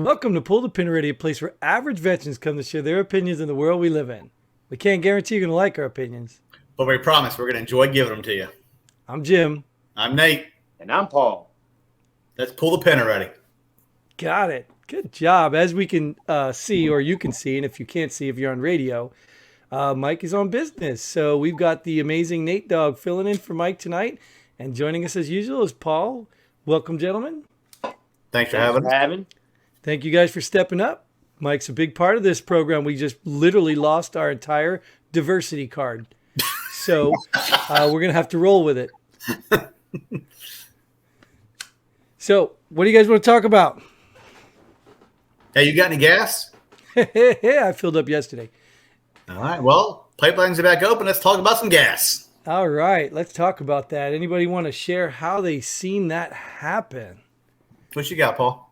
Welcome to Pull the Pin Already, a place where average veterans come to share their opinions in the world we live in. We can't guarantee you're going to like our opinions. But we promise we're going to enjoy giving them to you. I'm Jim. I'm Nate. And I'm Paul. Let's pull the pin already. Got it. Good job. As we can see, or you can see, and if you can't see if you're on radio, Mike is on business. So we've got the amazing Nate Dogg filling in for Mike tonight. And joining us as usual is Paul. Welcome, gentlemen. Thanks for having us. Thank you guys for stepping up. Mike's a big part of this program. We just literally lost our entire diversity card. So we're going to have to roll with it. So what do you guys want to talk about? Hey, you got any gas? I filled up yesterday. All right. Well, pipelines are back open. Let's talk about some gas. All right. Let's talk about that. Anybody want to share how they seen that happen? What you got, Paul?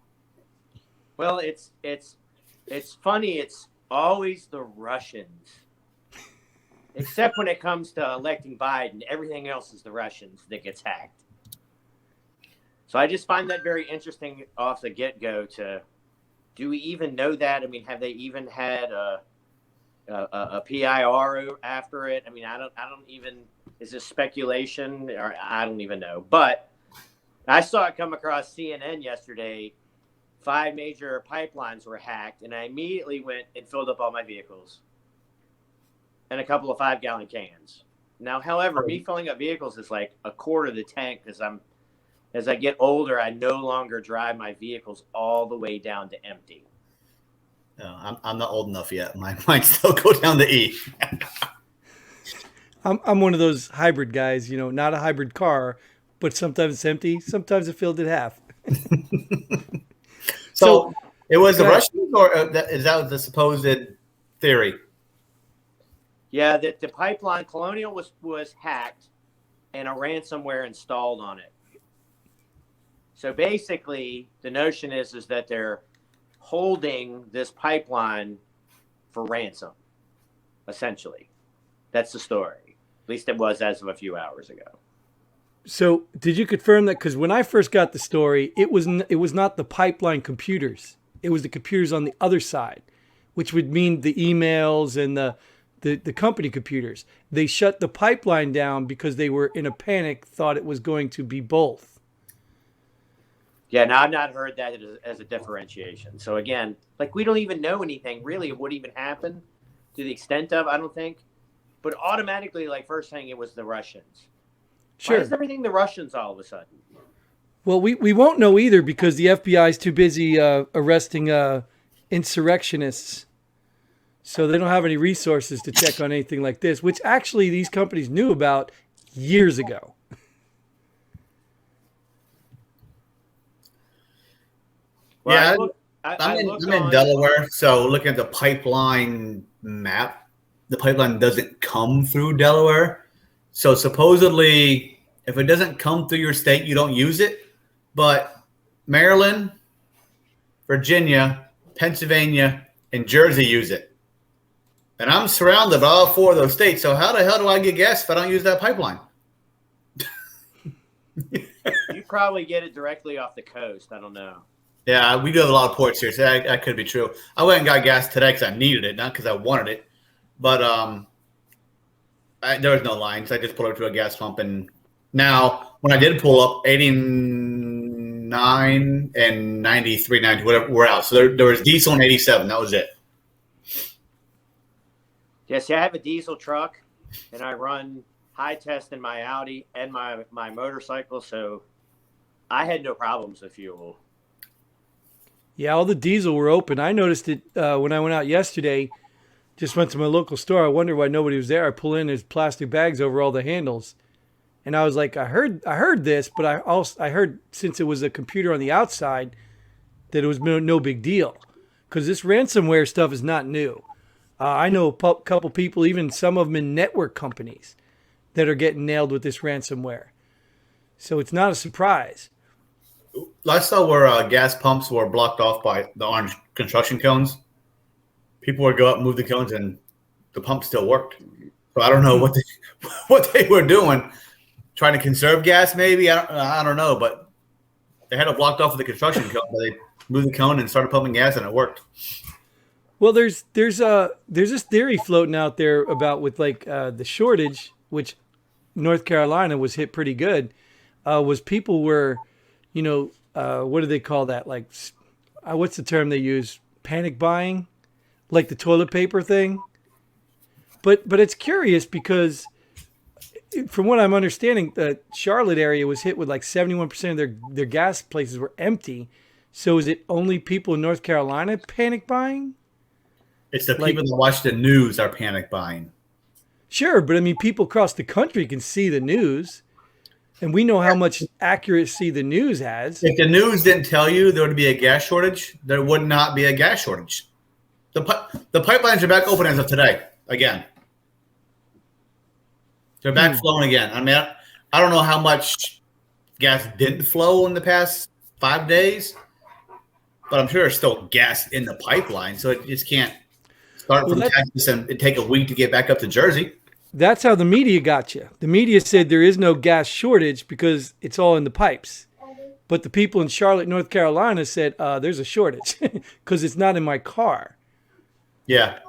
Well, it's funny. It's always the Russians, except when it comes to electing Biden. Everything else is the Russians that gets hacked. So I just find that very interesting off the get-go. Do we even know that? I mean, have they even had a PIR after it? I mean, I don't even. Is this speculation, or I don't even know. But I saw it come across CNN yesterday. 5 major pipelines were hacked, and I immediately went and filled up all my vehicles and a couple of 5-gallon cans. Now, however, me filling up vehicles is like a quarter of the tank because as I get older, I no longer drive my vehicles all the way down to empty. No, I'm not old enough yet. Mine still go down to E. I'm one of those hybrid guys, not a hybrid car, but sometimes it's empty, sometimes it's filled at half. So it was the Russians, or is that the supposed theory? Yeah, that the pipeline Colonial was hacked and a ransomware installed on it. So basically, the notion is that they're holding this pipeline for ransom, essentially. That's the story. At least it was as of a few hours ago. So did you confirm that? Because when I first got the story, it was not the pipeline computers. It was the computers on the other side, which would mean the emails and the company computers. They shut the pipeline down because they were in a panic, thought it was going to be both. Yeah, now I've not heard that as a differentiation. So again, we don't even know anything really of what even happened to the extent of, I don't think. But automatically, first thing, it was the Russians. Sure. Why is everything the Russians all of a sudden? Well, we won't know either because the FBI is too busy arresting insurrectionists. So they don't have any resources to check on anything like this, which actually these companies knew about years ago. Well, yeah, I'm in Delaware, so looking at the pipeline map, the pipeline doesn't come through Delaware. So supposedly, if it doesn't come through your state, you don't use it. But Maryland, Virginia, Pennsylvania, and Jersey use it. And I'm surrounded by all 4 of those states. So how the hell do I get gas if I don't use that pipeline? You probably get it directly off the coast. I don't know. Yeah, we do have a lot of ports here, so that could be true. I went and got gas today because I needed it, not because I wanted it. But there was no lines. I just pulled up to a gas pump, and now when I did pull up, 89 and 93, 90, whatever, were out. So there was diesel and 87. That was it. Yeah, see, I have a diesel truck, and I run high test in my Audi and my motorcycle, so I had no problems with fuel. Yeah, all the diesel were open. I noticed it when I went out yesterday. Just went to my local store. I wonder why nobody was there. I pull in, there's plastic bags over all the handles. And I was like, I heard this, but I heard since it was a computer on the outside that it was no big deal. Because this ransomware stuff is not new. I know a couple people, even some of them in network companies, that are getting nailed with this ransomware. So it's not a surprise. I saw where gas pumps were blocked off by the orange construction cones. People would go up and move the cones, and the pump still worked. So I don't know what they were doing, trying to conserve gas maybe. I don't know, but they had it blocked off with the construction cone. But moved the cone and started pumping gas, and it worked. Well, there's this theory floating out there about with like the shortage, which North Carolina was hit pretty good. Was people were, what do they call that? Like, what's the term they use? Panic buying, like the toilet paper thing. But it's curious because, from what I'm understanding, the Charlotte area was hit with like 71% of their gas places were empty. So is it only people in North Carolina panic buying? It's the people that watch the news are panic buying. Sure, but I mean, people across the country can see the news, and we know how much accuracy the news has. If the news didn't tell you there would be a gas shortage, there would not be a gas shortage. The pipelines are back open as of today again. They're back flowing again. I mean, I don't know how much gas didn't flow in the past 5 days, but I'm sure there's still gas in the pipeline, so it just can't start from Texas and take a week to get back up to Jersey. That's how the media got you. The media said there is no gas shortage because it's all in the pipes. But the people in Charlotte, North Carolina said there's a shortage because it's not in my car. Yeah.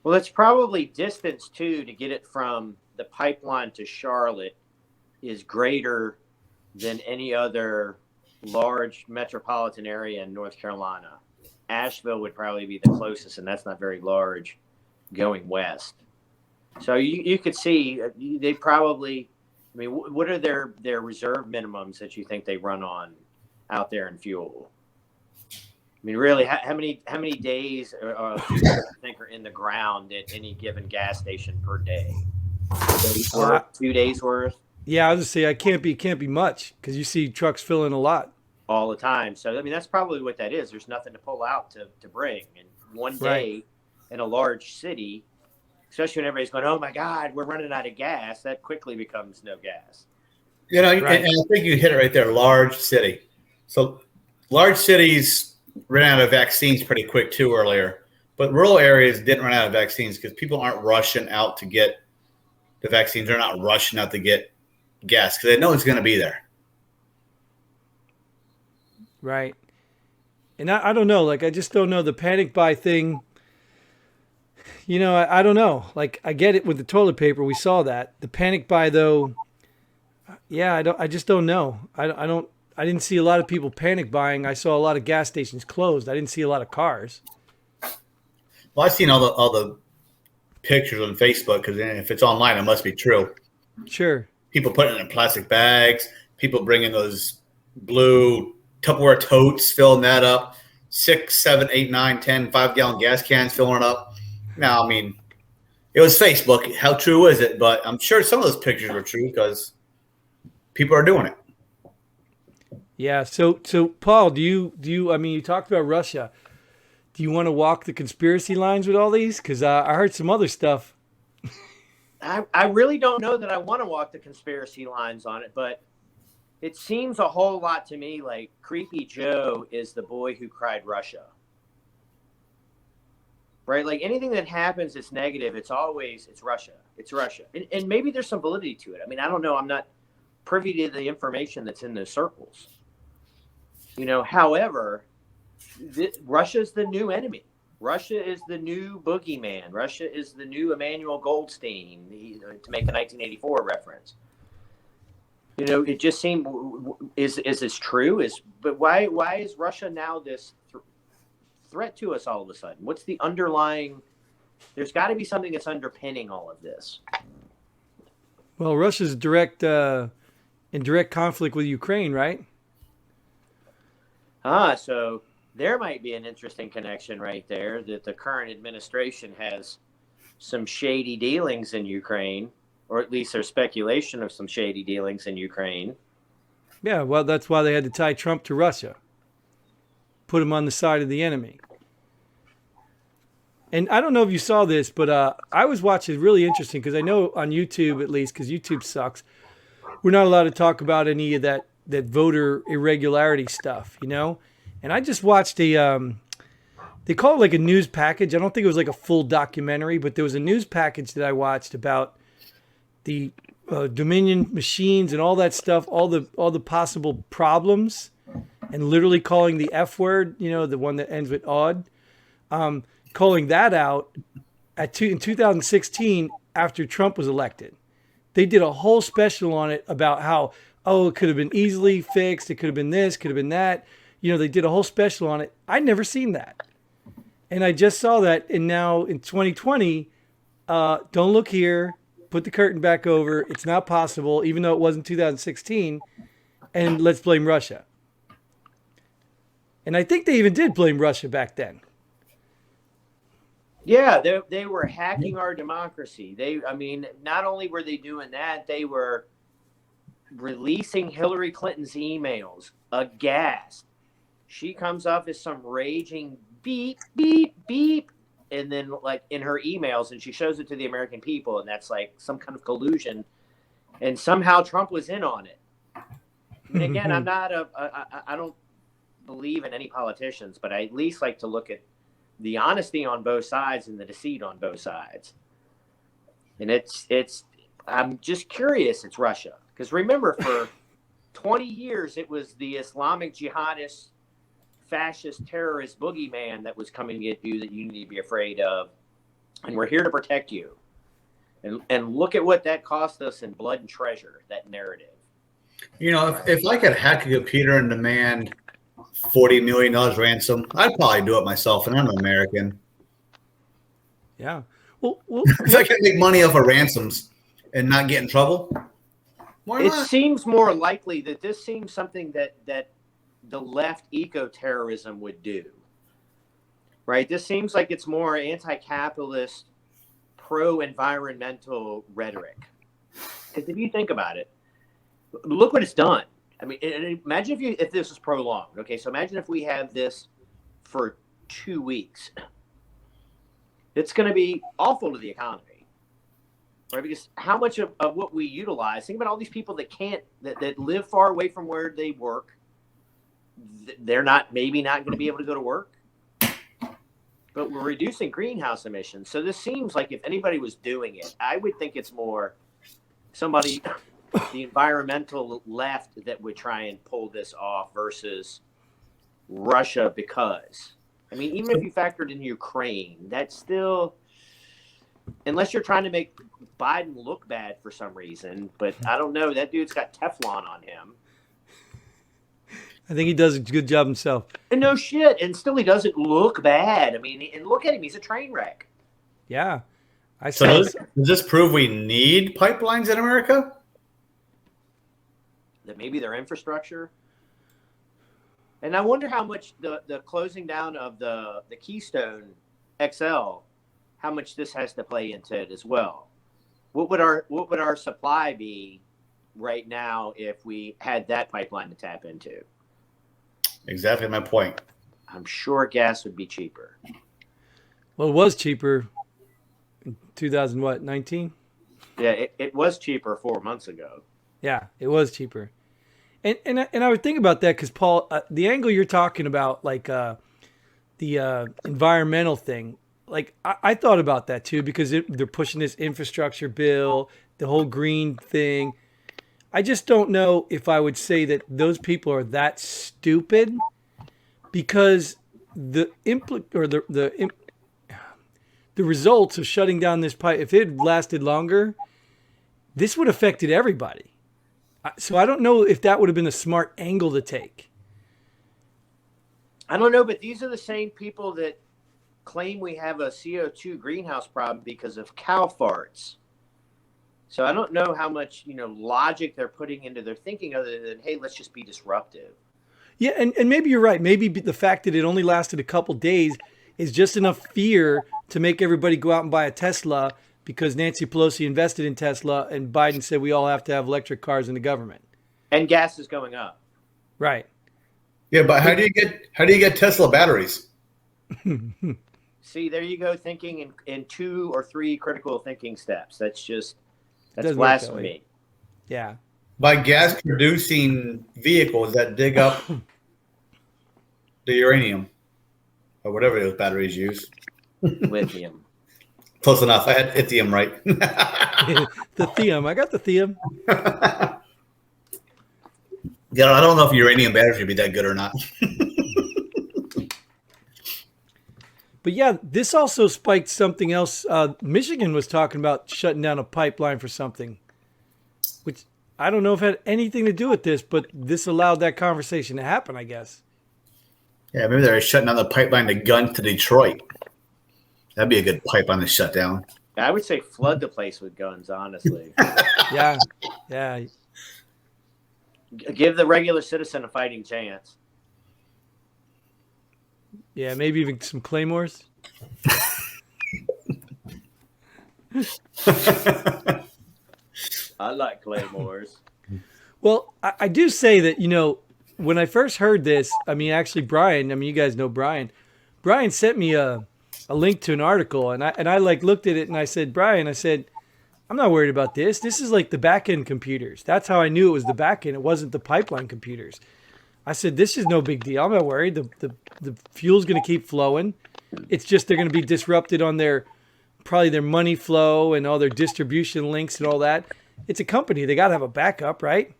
Well, it's probably distance, too, to get it from the pipeline to Charlotte is greater than any other large metropolitan area in North Carolina. Asheville would probably be the closest, and that's not very large going west. So you could see they probably, I mean, what are their reserve minimums that you think they run on out there in fuel? I mean, really, how many days do you think are in the ground at any given gas station per day? 2 days worth? Yeah, I was just say it can't be much because you see trucks filling a lot all the time. So I mean, that's probably what that is. There's nothing to pull out to bring. And one day in a large city, especially when everybody's going, "Oh my God, we're running out of gas," that quickly becomes no gas. And I think you hit it right there. Large city. So large cities ran out of vaccines pretty quick too earlier, but rural areas didn't run out of vaccines because people aren't rushing out to get the vaccines. They're not rushing out to get gas because they know it's going to be there. Right. And I don't know. Like, I just don't know the panic buy thing. I don't know. Like, I get it with the toilet paper. We saw that. The panic buy, though, yeah, I just don't know. I didn't see a lot of people panic buying. I saw a lot of gas stations closed. I didn't see a lot of cars. Well, I've seen all the pictures on Facebook because if it's online, it must be true. Sure. People putting it in plastic bags. People bringing those blue Tupperware totes, filling that up. 6, 7, 8, 9, 10, 5-gallon gas cans, filling it up. Now, I mean, it was Facebook. How true is it? But I'm sure some of those pictures were true because people are doing it. Yeah. So Paul, do you? I mean, you talked about Russia. Do you want to walk the conspiracy lines with all these? Because I heard some other stuff. I really don't know that I want to walk the conspiracy lines on it, but it seems a whole lot to me like Creepy Joe is the boy who cried Russia. Right? Like anything that happens that's negative, it's Russia. It's Russia. And maybe there's some validity to it. I mean, I don't know. I'm not privy to the information that's in those circles. However, Russia's the new enemy. Russia is the new boogeyman. Russia is the new Emmanuel Goldstein, to make a 1984 reference. It just seemed, is this true? But why is Russia now this threat to us all of a sudden? What's the underlying? There's got to be something that's underpinning all of this. Well, Russia's in direct conflict with Ukraine, right? So there might be an interesting connection right there, that the current administration has some shady dealings in Ukraine, or at least there's speculation of some shady dealings in Ukraine. Yeah, well, that's why they had to tie Trump to Russia. Put him on the side of the enemy. And I don't know if you saw this, but I was watching, really interesting, because I know on YouTube, at least, because YouTube sucks, we're not allowed to talk about any of that voter irregularity stuff, And I just watched they call it like a news package. I don't think it was like a full documentary, but there was a news package that I watched about the Dominion machines and all that stuff, all the possible problems, and literally calling the F word, the one that ends with odd, calling that out in 2016 after Trump was elected. They did a whole special on it about how, it could have been easily fixed. It could have been this, could have been that. They did a whole special on it. I'd never seen that. And I just saw that. And now in 2020, don't look here, put the curtain back over. It's not possible, even though it was in 2016. And let's blame Russia. And I think they even did blame Russia back then. Yeah, they were hacking our democracy. Not only were they doing that, they were releasing Hillary Clinton's emails, aghast. She comes off as some raging beep, beep, beep, and then like in her emails, and she shows it to the American people, and that's like some kind of collusion. And somehow Trump was in on it. And again, I don't believe in any politicians, but I at least like to look at the honesty on both sides and the deceit on both sides. And I'm just curious, it's Russia. Because remember, for 20 years, it was the Islamic jihadist, fascist, terrorist boogeyman that was coming to get you that you need to be afraid of. And we're here to protect you. And look at what that cost us in blood and treasure, that narrative. If I could hack a computer and demand $40 million ransom, I'd probably do it myself, and I'm American. Yeah. Well, if I can make money off of ransoms and not get in trouble, why not? It seems more likely that this seems something that the left eco-terrorism would do. Right? This seems like it's more anti-capitalist, pro-environmental rhetoric. Because if you think about it, look what it's done. Imagine if this was prolonged. Okay, so imagine if we have this for 2 weeks. It's going to be awful to the economy, right? Because how much of what we utilize, think about all these people that live far away from where they work. They're maybe not going to be able to go to work, but we're reducing greenhouse emissions. So this seems like if anybody was doing it, I would think it's more somebody, the environmental left, that would try and pull this off versus Russia. Because even if you factored in Ukraine, that's still, unless you're trying to make Biden look bad for some reason, but I don't know, that dude's got Teflon on him. I think he does a good job himself. And no shit, and still he doesn't look bad. And look at him, he's a train wreck. Yeah. Does this prove we need pipelines in America? That maybe their infrastructure. And I wonder how much the closing down of the Keystone XL, how much this has to play into it as well. What would our supply be right now if we had that pipeline to tap into? Exactly my point. I'm sure gas would be cheaper. Well, it was cheaper in 2019? Yeah, it was cheaper 4 months ago. Yeah, it was cheaper. And I would think about that because, Paul, the angle you're talking about, like the environmental thing, like I thought about that too, because they're pushing this infrastructure bill, the whole green thing. I just don't know if I would say that those people are that stupid, because the results of shutting down this pipe, if it lasted longer, this would have affected everybody. So I don't know if that would have been a smart angle to take. I don't know, but these are the same people that claim we have a CO2 greenhouse problem because of cow farts. So I don't know how much, logic they're putting into their thinking other than, hey, let's just be disruptive. Yeah, and maybe you're right. Maybe the fact that it only lasted a couple days is just enough fear to make everybody go out and buy a Tesla, because Nancy Pelosi invested in Tesla and Biden said we all have to have electric cars in the government. And gas is going up. Right. Yeah, but how do you get Tesla batteries? See, there you go, thinking in 2 or 3 critical thinking steps. That's blasphemy. Yeah. By gas producing vehicles that dig up the uranium or whatever those batteries use. Lithium. Close enough. I had Ithium right. The Theum. I got the Theum. Yeah, I don't know if uranium batteries would be that good or not. But yeah, this also spiked something else. Michigan was talking about shutting down a pipeline for something, which I don't know if it had anything to do with this, but this allowed that conversation to happen, I guess. Yeah, maybe they're shutting down the pipeline to gun to Detroit. That'd be a good pipeline to shut down. I would say flood the place with guns, honestly. Yeah. Give the regular citizen a fighting chance. Yeah, maybe even some claymores. I like claymores. Well, I do say that, when I first heard this, actually Brian, you guys know Brian. Brian sent me a link to an article, and I like looked at it and I said, Brian, I'm not worried about this. This is like the back end computers. That's how I knew it was the back end. It wasn't the pipeline computers. I said, this is no big deal. I'm not worried. The fuel's going to keep flowing. It's just they're going to be disrupted on probably their money flow and all their distribution links and all that. It's a company. They got to have a backup, right?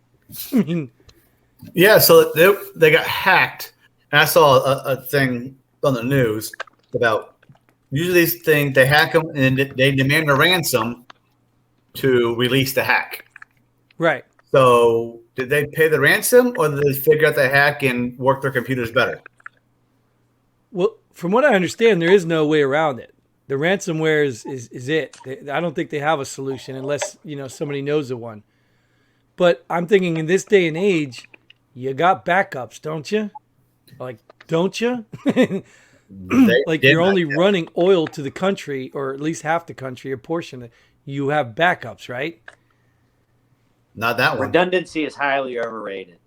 Yeah, so they got hacked. And I saw a thing on the news about usually these things, they hack them and they demand a ransom to release the hack. Right. So did they pay the ransom or did they figure out the hack and work their computers better? Well, from what I understand, there is no way around it. The ransomware is it. I don't think they have a solution unless, somebody knows of one. But I'm thinking in this day and age, you got backups, don't you? Like, don't you? Like you're only running oil to the country, or at least half the country, a portion of it. You have backups, right? Not that one. Redundancy is highly overrated.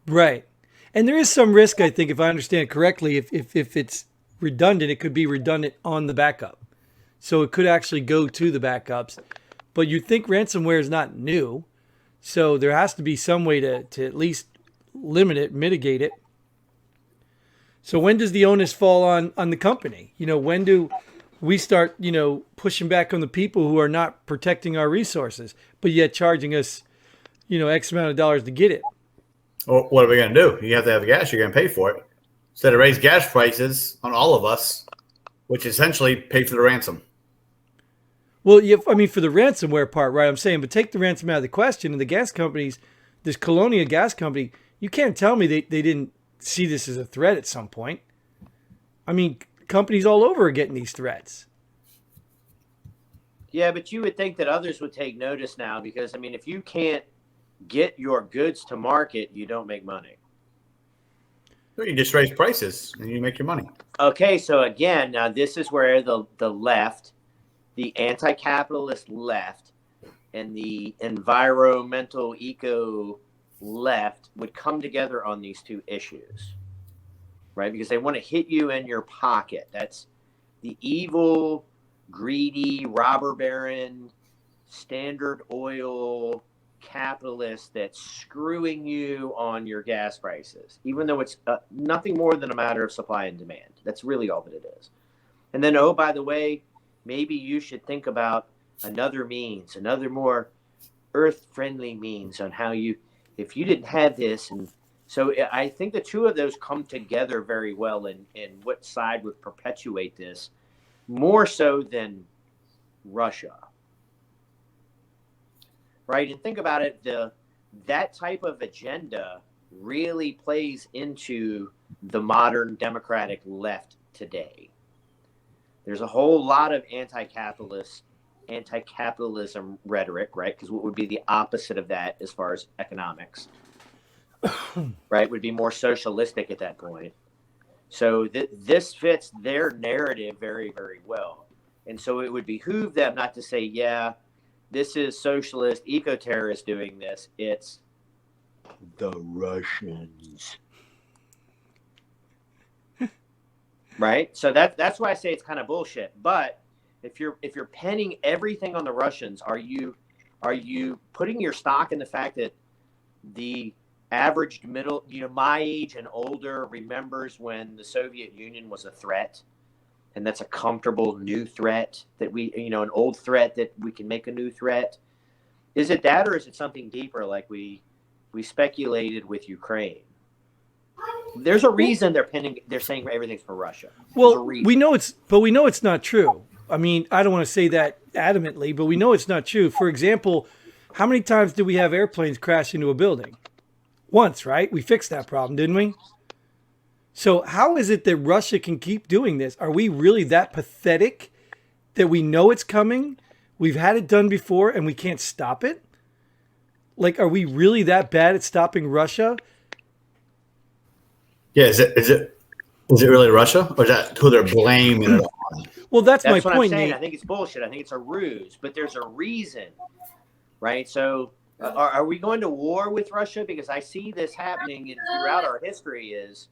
Right. And there is some risk, I think, if I understand correctly, if it's redundant, it could be redundant on the backup. So it could actually go to the backups. But you'd think ransomware is not new. So there has to be some way to at least limit it, mitigate it. So when does the onus fall on the company? When do we start, pushing back on the people who are not protecting our resources, but yet charging us, X amount of dollars to get it? Well, what are we going to do? You have to have gas. You're going to pay for it. So to raise gas prices on all of us, which essentially pay for the ransom. Well, for the ransomware part, right? I'm saying, but take the ransom out of the question. And the gas companies, this Colonia gas company, you can't tell me they didn't see this as a threat at some point. Companies all over are getting these threats. Yeah, but you would think that others would take notice now because, if you can't get your goods to market, you don't make money. Well, you just raise prices and you make your money. Okay, so again, now this is where the left, the anti-capitalist left, and the environmental eco left would come together on these two issues, right? Because they want to hit you in your pocket. That's the evil, greedy, robber baron, Standard Oil capitalist that's screwing you on your gas prices, even though it's nothing more than a matter of supply and demand. That's really all that it is. And then, oh, by the way, maybe you should think about another more earth-friendly means on how if you didn't have this. And so I think the two of those come together very well in what side would perpetuate this more so than Russia. Right? And think about it, that type of agenda really plays into the modern democratic left today. There's a whole lot of anti-capitalism rhetoric, right? Because what would be the opposite of that as far as economics, right? Would be more socialistic at that point. So this fits their narrative very, very well. And so it would behoove them not to say, yeah, this is socialist eco-terrorists doing this. It's the Russians. Right? So that's why I say it's kind of bullshit. But if you're penning everything on the Russians, are you putting your stock in the fact that the average my age and older remembers when the Soviet Union was a threat? and that's a comfortable new threat that an old threat that we can make a new threat? Is it that, or is it something deeper like we speculated with Ukraine? There's a reason they're saying everything's for Russia. Well, we know it's not true. I mean, I don't want to say that adamantly, but we know it's not true. For example, how many times did we have airplanes crash into a building? Once, right? We fixed that problem, didn't we? So how is it that Russia can keep doing this? Are we really that pathetic that we know it's coming? We've had it done before and we can't stop it? Like, are we really that bad at stopping Russia? Yeah, is it really Russia, or is that who they're blaming it on? Well, that's my what point, I'm saying. Nate. I think it's bullshit. I think it's a ruse, but there's a reason, right? So are we going to war with Russia? Because I see this happening throughout our history is,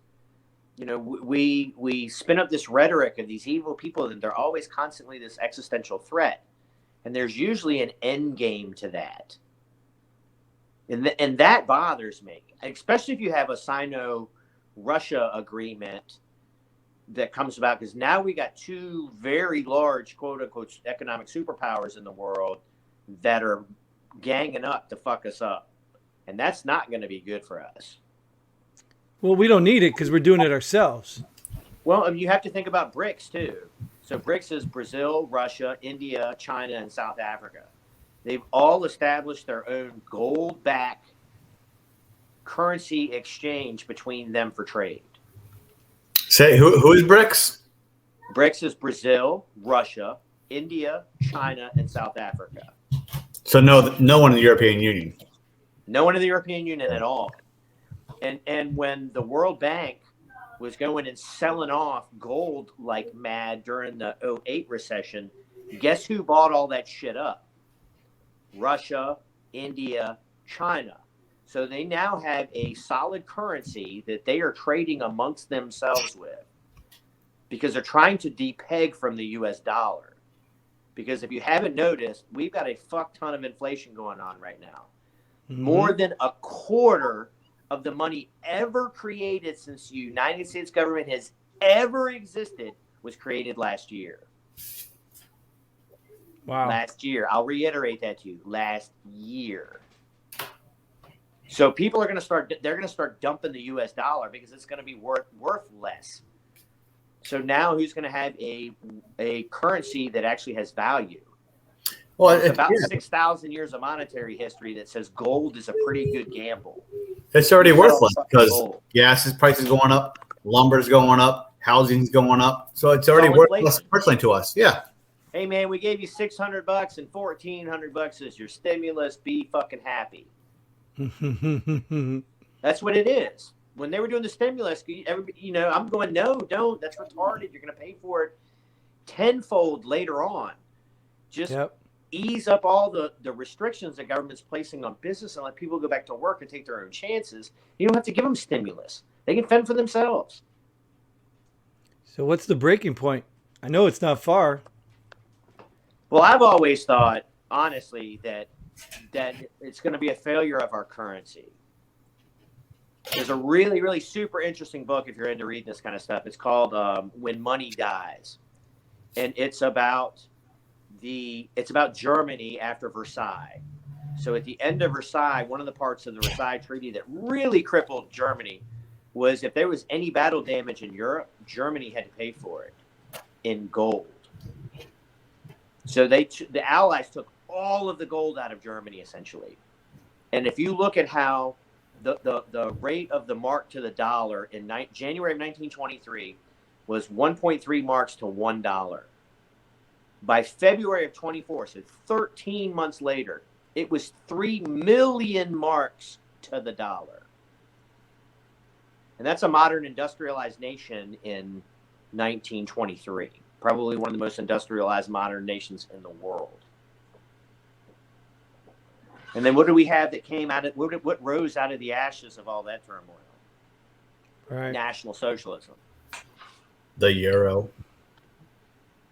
we spin up this rhetoric of these evil people, and they're always constantly this existential threat. And there's usually an end game to that. And that bothers me, especially if you have a Sino-Russia agreement that comes about, because now we got two very large, quote unquote, economic superpowers in the world that are ganging up to fuck us up. And that's not going to be good for us. Well, we don't need it because we're doing it ourselves. Well, you have to think about BRICS too. So BRICS is Brazil, Russia, India, China, and South Africa. They've all established their own gold-backed currency exchange between them for trade. Say, who is BRICS? BRICS is Brazil, Russia, India, China, and South Africa. So no one in the European Union. No one in the European Union at all. And when the World Bank was going and selling off gold like mad during the 2008 recession, guess who bought all that shit up? Russia, India, China. So they now have a solid currency that they are trading amongst themselves with, because they're trying to depeg from the US dollar. Because if you haven't noticed, we've got a fuck ton of inflation going on right now. Mm-hmm. More than a quarter of the money ever created since the United States government has ever existed was created last year. Wow. Last year. I'll reiterate that to you. Last year. So people are going to start dumping the US dollar because it's going to be worth less. So now who's going to have a currency that actually has value? Well, it's about 6,000 years of monetary history that says gold is a pretty good gamble. It's already worthless because gas prices going up, lumber's going up, housing's going up. So it's already worthless personally to us. Yeah. Hey man, we gave you $600 and $1,400 as your stimulus. Be fucking happy. That's what it is. When they were doing the stimulus, I'm going, no, don't. That's retarded. You're going to pay for it tenfold later on. Just ease up all the restrictions the government's placing on business and let people go back to work and take their own chances. You don't have to give them stimulus. They can fend for themselves. So what's the breaking point? I know it's not far. Well, I've always thought, honestly, that it's going to be a failure of our currency. There's a really, really super interesting book if you're into reading this kind of stuff. It's called When Money Dies. And it's about Germany after Versailles. So at the end of Versailles, one of the parts of the Versailles Treaty that really crippled Germany was if there was any battle damage in Europe, Germany had to pay for it in gold. So the Allies took all of the gold out of Germany, essentially. And if you look at how the rate of the mark to the dollar in January of 1923 was 1.3 marks to $1. By February of 24, so 13 months later, it was 3 million marks to the dollar. And that's a modern industrialized nation in 1923. Probably one of the most industrialized modern nations in the world. And then what do we have that came out of what rose out of the ashes of all that turmoil? Right. National socialism. The euro.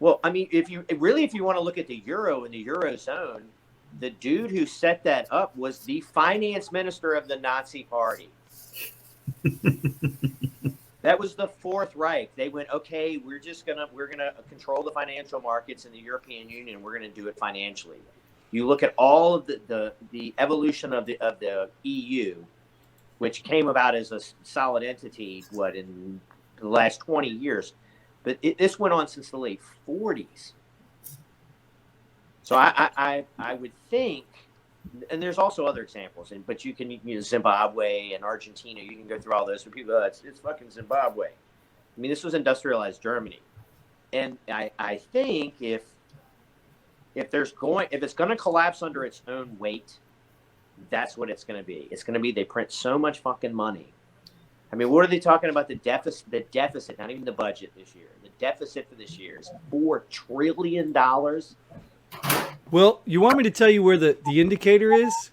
Well, I mean, if you want to look at the euro and the eurozone, the dude who set that up was the finance minister of the Nazi Party. That was the Fourth Reich. They went, okay, we're gonna control the financial markets in the European Union. We're gonna do it financially. You look at all of the evolution of the EU, which came about as a solid entity, in the last 20 years, but this went on since the late 40s. So I would think, and there's also other examples, but you can Zimbabwe and Argentina. You can go through all those for people. It's fucking Zimbabwe. I mean, this was industrialized Germany, and I think if it's going to collapse under its own weight, that's what it's going to be. It's going to be they print so much fucking money. I mean, what are they talking about? The deficit, not even the budget this year. The deficit for this year is $4 trillion. Well, you want me to tell you where the indicator is?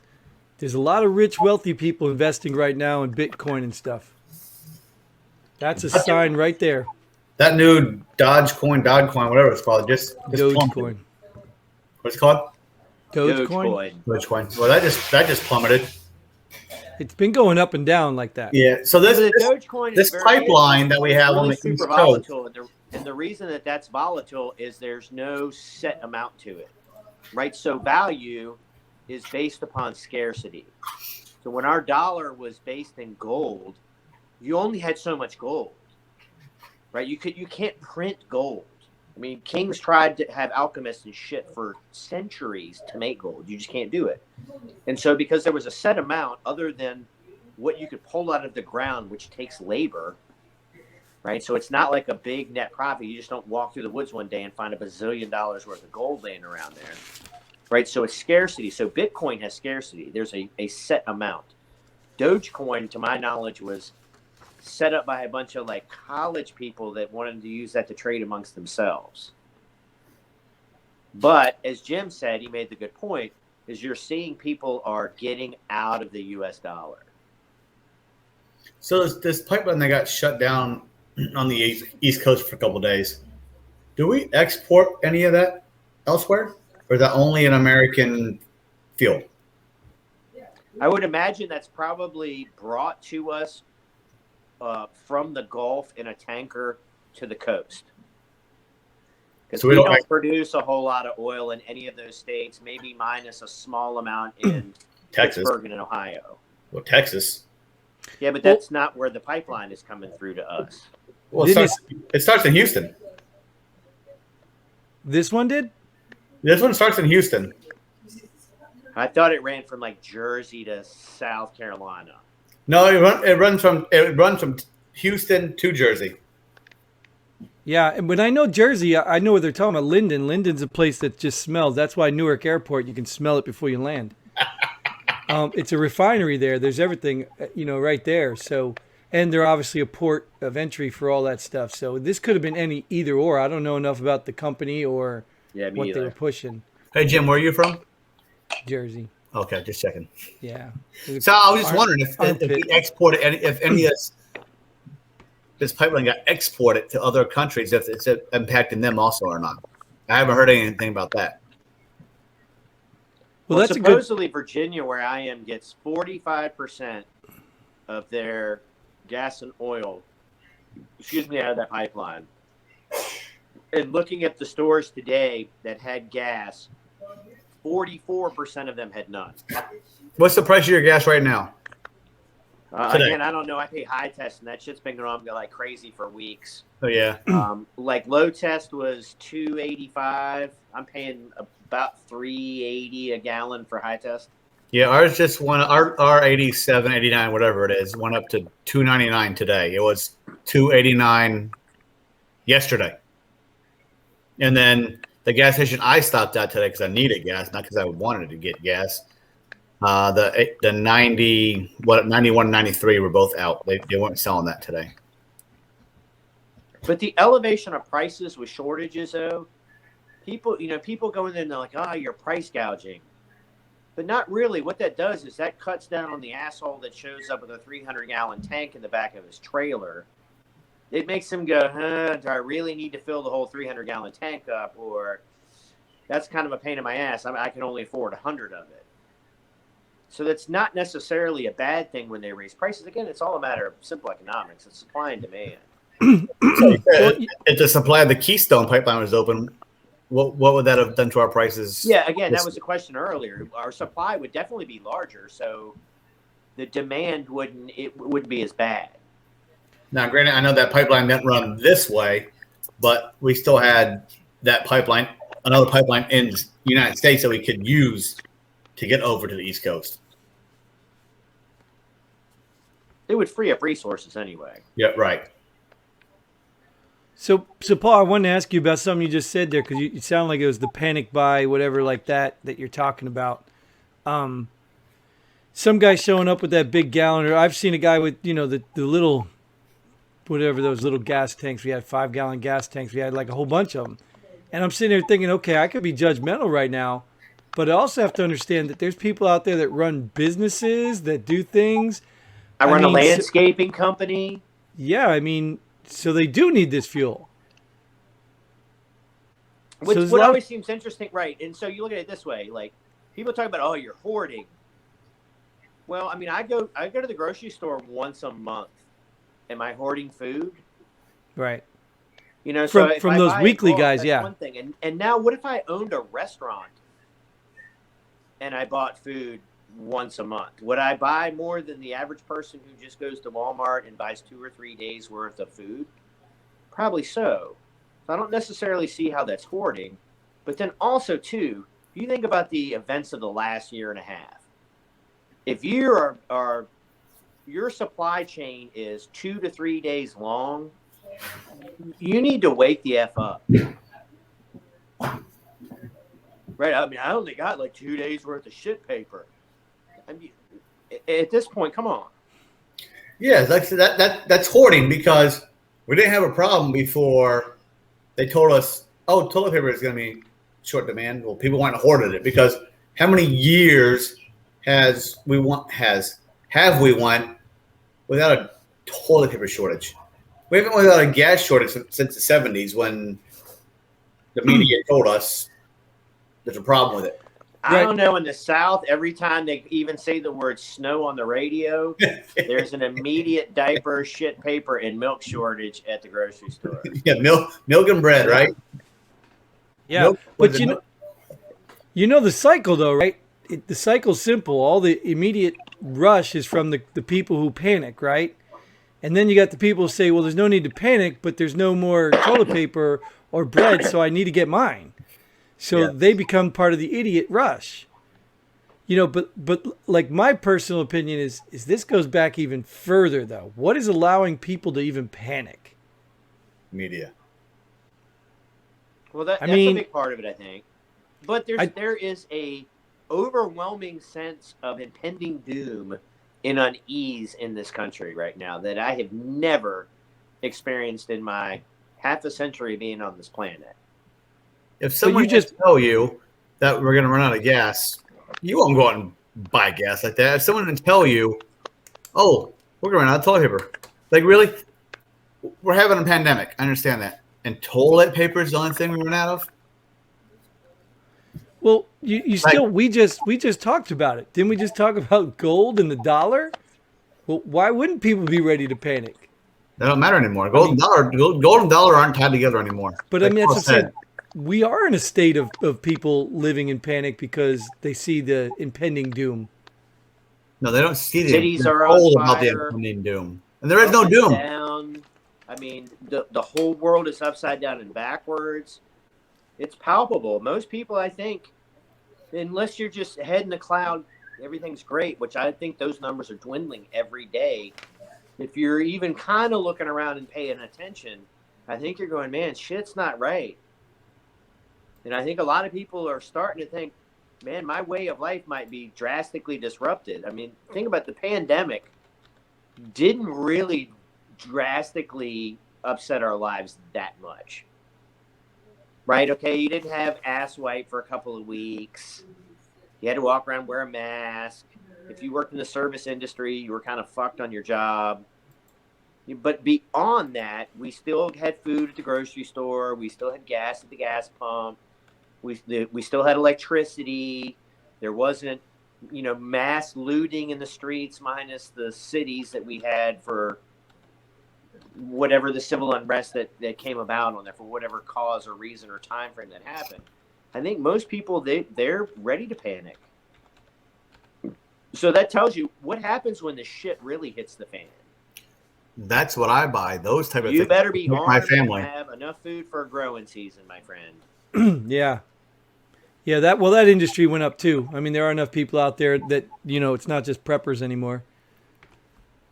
There's a lot of rich, wealthy people investing right now in Bitcoin and stuff. That's a sign right there. That new Dogecoin, whatever it's called, just Dogecoin. What's it called? Dogecoin. Well, that just plummeted. It's been going up and down like that. Yeah. So this pipeline that we have on the East Coast, volatile, and the reason that's volatile is there's no set amount to it, right? So value is based upon scarcity. So when our dollar was based in gold, you only had so much gold, right? You can't print gold. I mean, kings tried to have alchemists and shit for centuries to make gold. You just can't do it. And so because there was a set amount other than what you could pull out of the ground, which takes labor, right? So it's not like a big net profit. You just don't walk through the woods one day and find $1 bazillion worth of gold laying around there, right? So it's scarcity. So Bitcoin has scarcity. There's a set amount. Dogecoin, to my knowledge, was set up by a bunch of like college people that wanted to use that to trade amongst themselves. But as Jim said, he made the good point, is you're seeing people are getting out of the US dollar. So this pipeline that got shut down on the East Coast for a couple of days, do we export any of that elsewhere? Or is that only an American fuel? I would imagine that's probably brought to us from the Gulf in a tanker to the coast. Because we don't produce a whole lot of oil in any of those states, maybe minus a small amount in Texas, Pittsburgh and Ohio. Well, Texas. Yeah, but that's not where the pipeline is coming through to us. Well, it starts in Houston. This one did? This one starts in Houston. I thought it ran from like Jersey to South Carolina. No, it runs from Houston to Jersey. Yeah, and when I know Jersey, I know what they're talking about. Linden. Linden's a place that just smells. That's why Newark Airport, you can smell it before you land. It's a refinery there. There's everything, right there. So, and they're obviously a port of entry for all that stuff. So this could have been either or. I don't know enough about the company or what they were pushing. Hey, Jim, where are you from? Jersey. Okay, just checking. Yeah. So I was just wondering if we exported if any of this pipeline got exported to other countries, if it's impacting them also or not. I haven't heard anything about that. Well, that's supposedly Virginia, where I am, gets 45% of their gas and oil, out of that pipeline. And looking at the stores today that had gas, 44% of them had none. What's the price of your gas right now? Again, I don't know. I pay high test, and that shit's been going on like crazy for weeks. Oh yeah. Like low test was $2.85. I'm paying about $3.80 a gallon for high test. Yeah, ours just went. Our 87, 89, whatever it is, went up to $2.99 today. It was $2.89 yesterday, and then the gas station I stopped at today because I needed gas, not because I wanted to get gas. The 91, 93 were both out. They weren't selling that today. But the elevation of prices with shortages, though, people go in there and they're like, you're price gouging. But not really. What that does is that cuts down on the asshole that shows up with a 300-gallon tank in the back of his trailer. It makes him go, do I really need to fill the whole 300-gallon tank up? Or that's kind of a pain in my ass. I can only afford 100 of it. So that's not necessarily a bad thing when they raise prices. Again, it's all a matter of simple economics. It's supply and demand. If the supply of the Keystone pipeline was open, what would that have done to our prices? Yeah, again, that was the question earlier. Our supply would definitely be larger, so the demand wouldn't be as bad. Now, granted, I know that pipeline didn't run this way, but we still had that pipeline, another pipeline in the United States that we could use to get over to the East Coast. It would free up resources anyway. Yeah, right. So Paul, I wanted to ask you about something you just said there, because you sound like it was the panic buy, whatever like that you're talking about. Some guy showing up with that big gallon, or I've seen a guy with, the little, whatever, those little gas tanks. We had 5-gallon gas tanks. We had like a whole bunch of them. And I'm sitting there thinking, okay, I could be judgmental right now, but I also have to understand that there's people out there that run businesses, that do things. I run a landscaping company. Yeah, so they do need this fuel. What always seems interesting, right? And so you look at it this way, like people talk about, oh, you're hoarding. Well, I go to the grocery store once a month. Am I hoarding food? Right. So from those weekly guys, yeah. One thing. And now, what if I owned a restaurant and I bought food once a month? Would I buy more than the average person who just goes to Walmart and buys 2 or 3 days worth of food? Probably so. So I don't necessarily see how that's hoarding. But then also, too, if you think about the events of the last year and a half, if you are your supply chain is 2 to 3 days long, you need to wake the F up. Right? I only got like 2 days worth of shit paper. At this point, come on. Yeah, that's hoarding, because we didn't have a problem before they told us, oh, toilet paper is going to be short demand. Well, people want to hoard it, because how many years have we went without a toilet paper shortage? We haven't without a gas shortage since the 70s, when the media told us there's a problem with it. I don't know. In the South, every time they even say the word snow on the radio, there's an immediate diaper, shit paper, and milk shortage at the grocery store. Yeah, milk and bread, right? Yeah, milk, but the cycle though, right? The cycle's simple. All the immediate rush is from the people who panic, right? And then you got the people who say, well, there's no need to panic, but there's no more toilet paper or bread, so I need to get mine. So they become part of the idiot rush. But like my personal opinion is this goes back even further though. What is allowing people to even panic? Media. Well, that's a big part of it, I think. But there is a overwhelming sense of impending doom and unease in this country right now that I have never experienced in my half a century being on this planet. If someone just tell you that we're going to run out of gas, you won't go out and buy gas like that. If someone can tell you, oh, we're going to run out of toilet paper. Like, really? We're having a pandemic. I understand that. And toilet paper is the only thing we run out of? Well, we just talked about it. Didn't we just talk about gold and the dollar? Well, why wouldn't people be ready to panic? That don't matter anymore. Gold and dollar aren't tied together anymore. But that's what I'm saying. We are in a state of people living in panic because they see the impending doom. No, they don't see the cities are on fire. About the impending doom, and there is no doom. Down. The whole world is upside down and backwards. It's palpable. Most people, I think, unless you're just head in the cloud, everything's great, which I think those numbers are dwindling every day. If you're even kind of looking around and paying attention, I think you're going, man, shit's not right. And I think a lot of people are starting to think, man, my way of life might be drastically disrupted. Think about the pandemic. Didn't really drastically upset our lives that much. Right? Okay, you didn't have ass wipe for a couple of weeks. You had to walk around, wear a mask. If you worked in the service industry, you were kind of fucked on your job. But beyond that, we still had food at the grocery store. We still had gas at the gas pump. We still had electricity. There wasn't mass looting in the streets, minus the cities that we had for whatever the civil unrest that came about on there for whatever cause or reason or time frame that happened. I think most people, they're ready to panic. So that tells you what happens when the shit really hits the fan. That's what I buy. Those type of things. You better be armed my family. and have enough food for a growing season, my friend. Yeah. Yeah, that industry went up too. I mean, there are enough people out there that, it's not just preppers anymore.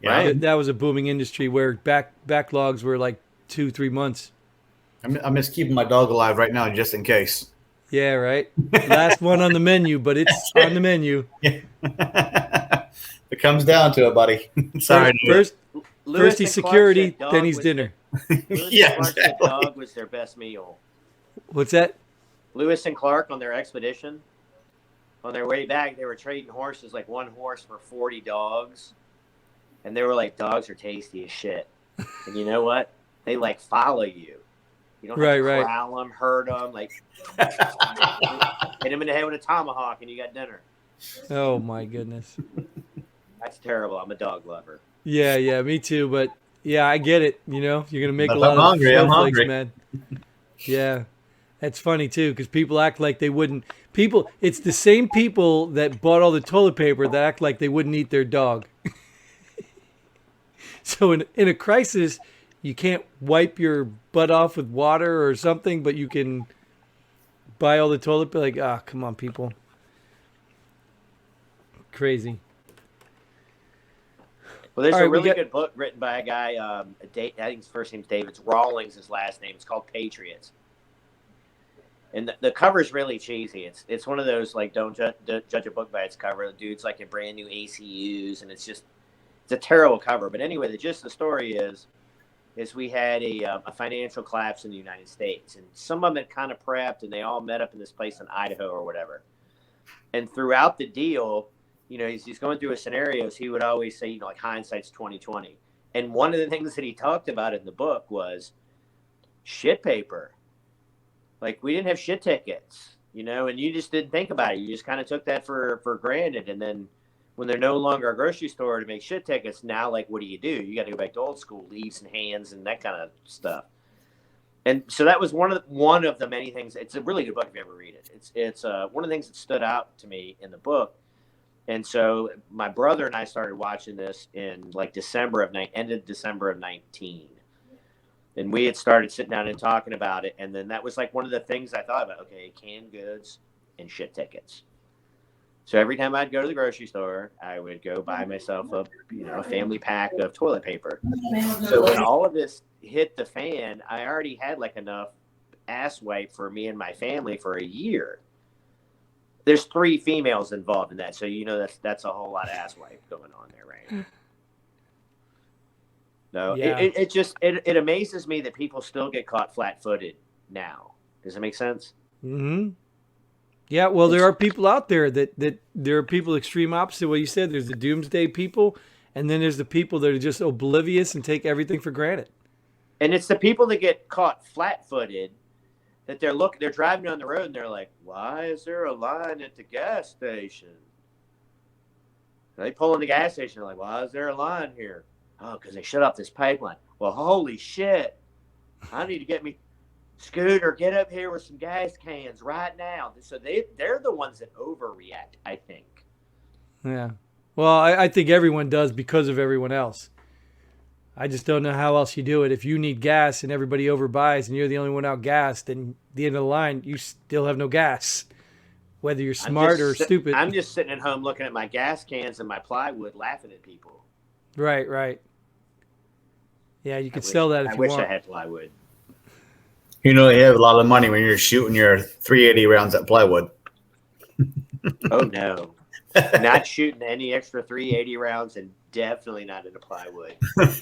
Yeah. Right. That was a booming industry where backlogs were like 2-3 months. I'm just keeping my dog alive right now just in case. Yeah, right. Last one on the menu, but it's on the menu. Yeah. It comes down to it, buddy. Sorry. First he's security, then he's dinner. Yeah, exactly. Dog was their best meal. What's that? Lewis and Clark on their expedition, on their way back, they were trading horses, like one horse for 40 dogs. And they were like, dogs are tasty as shit. And you know what? They like follow you. You don't have to corral them, hurt them, like hit them in the head with a tomahawk, and you got dinner. Oh my goodness, that's terrible. I'm a dog lover. Yeah, me too. But yeah, I get it. You're gonna make but a lot of snowflakes, man. Yeah, that's funny too because people act like they wouldn't. It's the same people that bought all the toilet paper that act like they wouldn't eat their dog. So in a crisis, you can't wipe your butt off with water or something, but you can buy all the toilet paper. Like, come on, people. Crazy. Well, there's a really good book written by a guy, I think his first name's David. Rawlings, his last name. It's called Patriots. And the cover's really cheesy. It's one of those, like, don't judge a book by its cover. The dude's like in brand new ACUs, and it's a terrible cover. But anyway, the gist of the story is we had a financial collapse in the United States. And some of them had kind of prepped, and they all met up in this place in Idaho or whatever. And throughout the deal, he's going through his scenarios. He would always say, like, hindsight's 20/20. And one of the things that he talked about in the book was shit paper. Like, we didn't have shit tickets, and you just didn't think about it. You just kind of took that for granted. And then when they're no longer a grocery store to make shit tickets, now, like, what do? You got to go back to old school, leaves and hands and that kind of stuff. And so that was one of the many things. It's a really good book if you ever read it. It's one of the things that stood out to me in the book. And so my brother and I started watching this in like end of December of 19. And we had started sitting down and talking about it. And then that was like one of the things I thought about. Okay, canned goods and shit tickets. So every time I'd go to the grocery store, I would go buy myself a family pack of toilet paper. So when all of this hit the fan, I already had like enough ass wipe for me and my family for a year. There's 3 females involved in that, so that's a whole lot of ass wipe going on there, right? No, yeah. It amazes me that people still get caught flat-footed now. Does that make sense? Mm-hmm. Yeah, well, there are people out there that there are people extreme opposite what you said. There's the doomsday people, and then there's the people that are just oblivious and take everything for granted. And it's the people that get caught flat-footed that they're driving down the road and they're like, why is there a line at the gas station? And they pull in the gas station. They're like, why is there a line here? Oh, because they shut off this pipeline. Well, holy shit. I need to get me Scooter, get up here with some gas cans right now. So they're the ones that overreact, I think. Yeah. Well, I think everyone does because of everyone else. I just don't know how else you do it. If you need gas and everybody overbuys and you're the only one out gassed, then at the end of the line, you still have no gas. Whether you're smart or stupid. I'm just sitting at home looking at my gas cans and my plywood laughing at people. Right. Yeah, you could sell that if you want. I wish I had plywood. You have a lot of money when you're shooting your 380 rounds at plywood. Oh, no. Not shooting any extra 380 rounds and definitely not into plywood.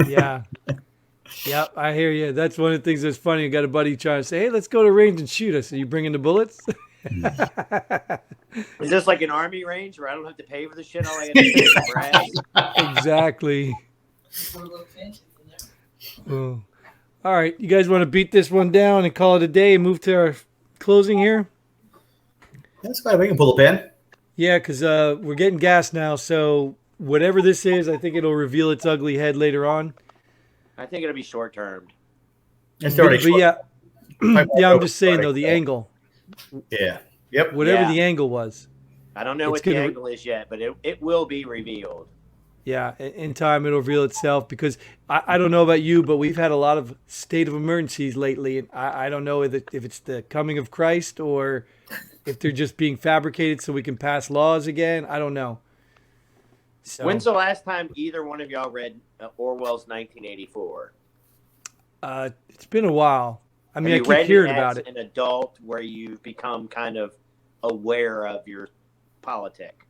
Yeah. Yep, I hear you. That's one of the things that's funny. I got a buddy trying to say, hey, let's go to range and shoot us. Are you bringing the bullets? Is this like an army range where I don't have to pay for the shit? All I have to pay is the brass? Exactly. Oh. All right, you guys want to beat this one down and call it a day and move to our closing here? That's fine. We can pull a pin. Yeah, because we're getting gas now, so whatever this is, I think it'll reveal its ugly head later on. I think it'll be short termed. It's already But short. yeah, Pipeline's yeah, I'm open just saying already. though, the angle, Yeah. Yep. whatever Yeah. the angle was, I don't know it's what the gonna, angle is yet, but it will be revealed. yeah, in time it'll reveal itself. Because I don't know about you, but we've had a lot of state of emergencies lately, and I don't know if it's the coming of Christ or if they're just being fabricated so we can pass laws again. I don't know. When's So, the last time either one of y'all read Orwell's 1984? it's been a while. I Have mean, I you keep read it hearing as about it. an adult where you've become kind of aware of your politic?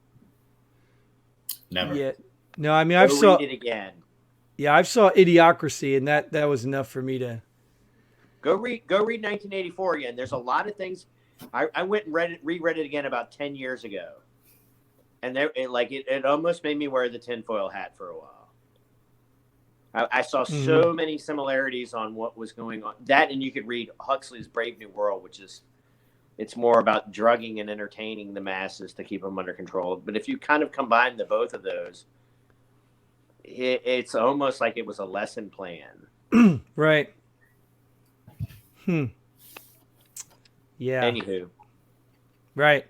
Never. Yeah. No, I mean, Go read it again. Yeah, I've saw Idiocracy, and that was enough for me to. Go read 1984 again. There's a lot of things. I went and reread it again about 10 years ago, and it almost made me wear the tinfoil hat for a while. I saw so many similarities on what was going on. That, and you could read Huxley's Brave New World, which is it's more about drugging and entertaining the masses to keep them under control. But if you kind of combine the both of those, it's almost like it was a lesson plan. Right. Yeah. Anywho, Right.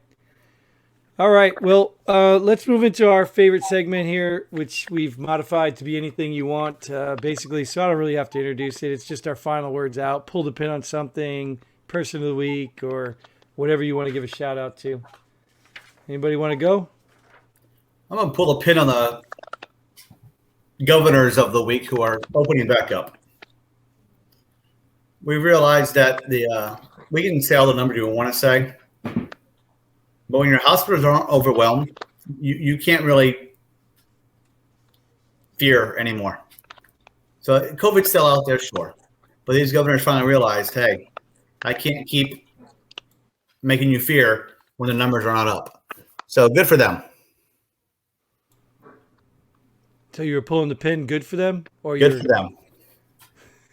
All right. Well, let's move into our favorite segment here, which we've modified to be anything you want, basically. So I don't really have to introduce it. It's just our final words out. Pull the pin on something, person of the week, or whatever you want to give a shout out to. Anybody want to go? I'm going to pull the pin on the governors of the week who are opening back up. We realized that we can say all the numbers you want to say, but when your hospitals aren't overwhelmed, you can't really fear anymore. So COVID's still out there, sure. But these governors finally realized, hey, I can't keep making you fear when the numbers are not up. So good for them. So you were pulling the pin. Good for them, or Good for them.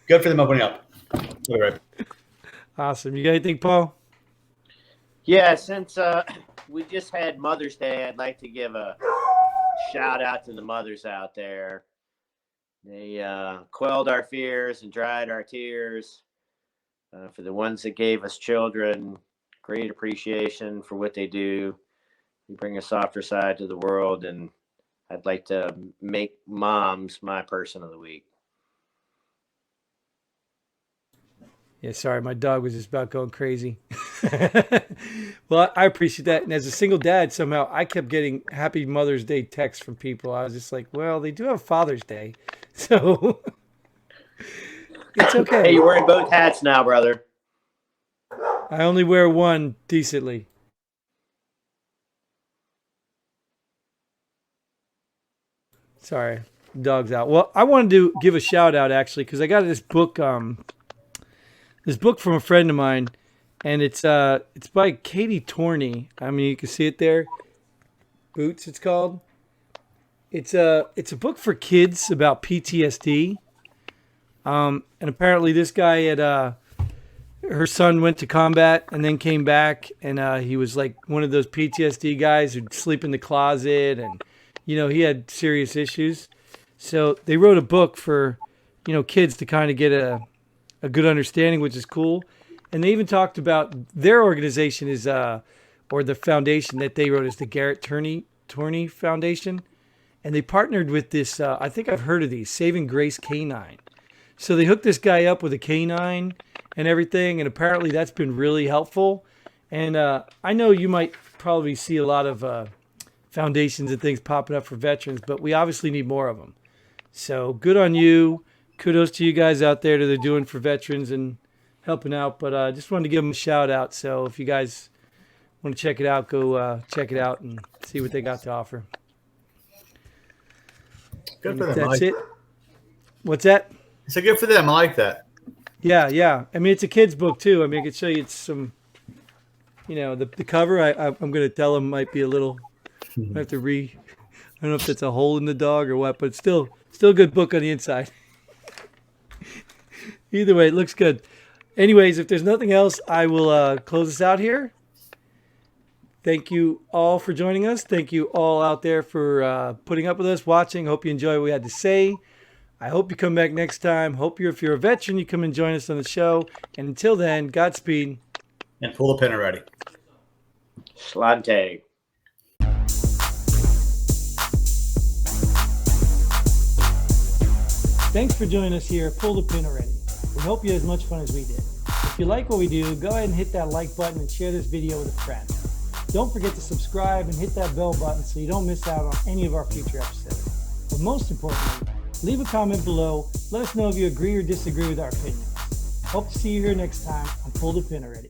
Good for them opening up. Right. Awesome. You got anything, Paul? Yeah, since we just had Mother's Day, I'd like to give a shout out to the mothers out there. They quelled our fears and dried our tears. For the ones that gave us children, great appreciation for what they do. They bring a softer side to the world, and I'd like to make moms my person of the week. Yeah, sorry, my dog was just about going crazy. Well, I appreciate that. And as a single dad, somehow I kept getting Happy Mother's Day texts from people. I was just like, well, they do have Father's Day. So it's okay. Hey, you're wearing both hats now, brother. I only wear one decently. Sorry, dog's out. Well, I wanted to give a shout out actually because I got this book from a friend of mine, and it's by Katie Torney. I mean, you can see it there. Boots, it's called. It's a book for kids about PTSD. And apparently this guy had her son went to combat and then came back, and he was like one of those PTSD guys who'd sleep in the closet, and he had serious issues. So they wrote a book for kids to kind of get a good understanding, which is cool. And they even talked about their organization is or the foundation that they wrote is the Garrett Torney Foundation. And they partnered with this, I think I've heard of these, Saving Grace Canine. So they hooked this guy up with a canine and everything, and apparently that's been really helpful. And I know you might probably see a lot of foundations and things popping up for veterans, but we obviously need more of them. So good on you. Kudos to you guys out there that they're doing for veterans and helping out. But I just wanted to give them a shout out. So if you guys want to check it out, go check it out and see what they got to offer. Good for them. That's it. What's that? It's a good for them. I like that. Yeah. I mean, it's a kid's book too. I mean, I could show you some, the cover. I'm going to tell them might be a little. I have to I don't know if that's a hole in the dog or what, but it's still a good book on the inside. Either way, it looks good. Anyways, if there's nothing else, I will close this out here. Thank you all for joining us. Thank you all out there for putting up with us, watching. Hope you enjoy what we had to say. I hope you come back next time. If you're a veteran, you come and join us on the show. And until then, Godspeed. And pull the pin already. Slante. Thanks for joining us here at Pull the Pin Already. We hope you had as much fun as we did. If you like what we do, go ahead and hit that like button and share this video with a friend. Don't forget to subscribe and hit that bell button so you don't miss out on any of our future episodes. But most importantly, leave a comment below. Let us know if you agree or disagree with our opinions. Hope to see you here next time on Pull the Pin Already.